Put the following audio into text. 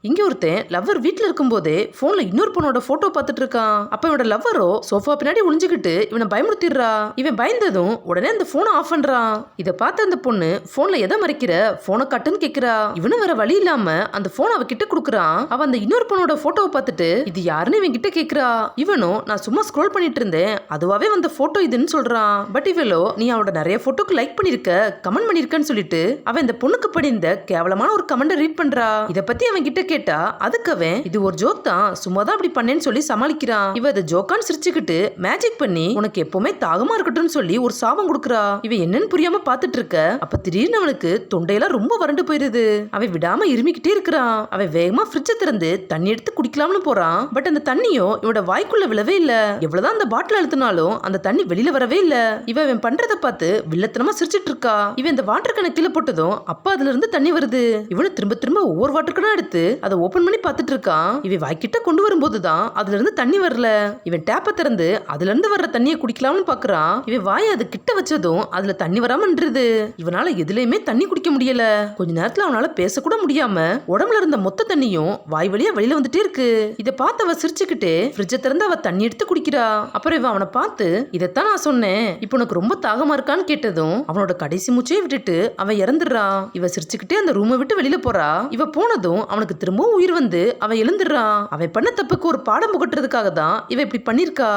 இங்க ஒருத்தன் லவ்வர் வீட்டுல இருக்கும்போதே போன்ல இன்னொரு பொண்ணோட போட்டோ பார்த்துட்டு இருக்கான். அப்ப இவனோட லவ்வரோ சோஃபா பின்னாடி ஒளிஞ்சுக்கிட்டு இவனை பயமுறுத்திடுறா. இவன் பயந்ததும் உடனே அந்த போனை ஆஃப் பண்றான். இத பார்த்த அந்த பொண்ணு போன்ல எதை மறைக்கிற, போனை கட்டுன்னு கேக்குறா. இவனு வேற வழி இல்லாம அந்த போன் அவ கிட்ட குடுக்குறான். அவ அந்த இன்னொரு பொண்ணோட போட்டோவை பார்த்துட்டு இது யாருன்னு இவன் கிட்ட கேக்குறா. இவனும் நான் சும்மா ஸ்க்ரோல் பண்ணிட்டு இருந்தேன், அதுவாவே வந்த போட்டோ இதுன்னு சொல்றான். பட் இவளோ நீ அவனோட நிறைய போட்டோக்கு லைக் பண்ணிருக்க, கமெண்ட் பண்ணிருக்கன்னு சொல்லிட்டு அவன் இந்த பொண்ணுக்கு படிந்த கேவலமான ஒரு கமெண்ட் ரீட் பண்றா. இத பத்தி அவன் கிட்ட கேட்டா அதுக்கு அவன் இது ஒரு ஜோக் தான், சும்மா தான் அப்படி பண்ணேன்னு சொல்லி சமாளிக்கிறான். இவ இதை ஜோக்கான்னு சிரிச்சுக்கிட்டு மேஜிக் பண்ணி உனக்கு எப்பவுமே தாகமா இருக்கட்டும்னு சொல்லி ஒரு சாபம் கொடுக்குறா. இவன் என்னன்னு புரியாம பாத்துட்டு இருக்க. அப்ப திடீர்னு அவனுக்கு தொண்டையெல்லாம் ரொம்ப வறண்டு போயிருது. அவன் விடாம இருமிக்கிட்டே இருக்கிறான். அவன் வேகமா ஃப்ரிட்ஜை திறந்து தண்ணி எடுத்து குடிக்கலாம்னு போறான். பட் அந்த தண்ணியோ இவனோட வாய்க்குள்ள விழவே இல்ல. எவ்வளவுதான் அந்த பாட்டில் அழுத்தினாலும் அந்த தண்ணி வெளியில வரவே இல்ல. இவன் பண்றதை பார்த்து வில்லத்தனமா சிரிச்சிட்டு இருக்கா. இவன் இந்த வாட்டர் கேனை கீழே போட்டதும் அப்ப அதுல இருந்து தண்ணி வருது. இவனு திரும்ப திரும்ப ஒவ்வொரு வாட்டர் கேனா எடுத்து அதை ஓபன் பண்ணி பார்த்துட்டு இருக்கான். இவன் வாய்க்கிட்ட கொண்டு வரும்போதுதான் அதுல இருந்து தண்ணி வரல. இவன் டேப்பை திறந்து அதுல இருந்து வர்ற தண்ணியை குடிக்கலாம்னு பாக்குறான். இவன் வாயை அது கிட்ட வச்சதும் அதுல தண்ணி வராம நின்றுது. இவனால எதுலயுமே தண்ணி குடிக்க முடியல. கொஞ்ச நேரத்துல அவனால பேசக்கூட முடியாம உடம்புல இருந்த மொத்த தண்ணியும் வாய் வழியா வெளியில வந்துட்டே இருக்கு. இதை பார்த்து அவ சிரிச்சுக்கிட்டே ஃப்ரிட்ஜை திறந்து அவ தண்ணி எடுத்து குடிக்கிறா. அப்புறம் இவன் அவனை பார்த்து இதைத்தான் நான் சொன்னேன், இப்போ உனக்கு ரொம்ப தாகமா இருக்கான்னு கேட்டதும் அவனோட கடைசி மூச்சையை விட்டுட்டு அவன் இறந்துடுறான். இவ சிரிச்சுக்கிட்டே அந்த ரூமை விட்டு வெளியில போறா. இவ போனதும் அவனுக்கு திரும்பவும் உயிர் வந்து அவன் எழுந்துடுறான். அவன் பண்ண தப்புக்கு ஒரு பாடம் புகட்டுறதுக்காக தான் இவ இப்படி பண்ணிருக்கா.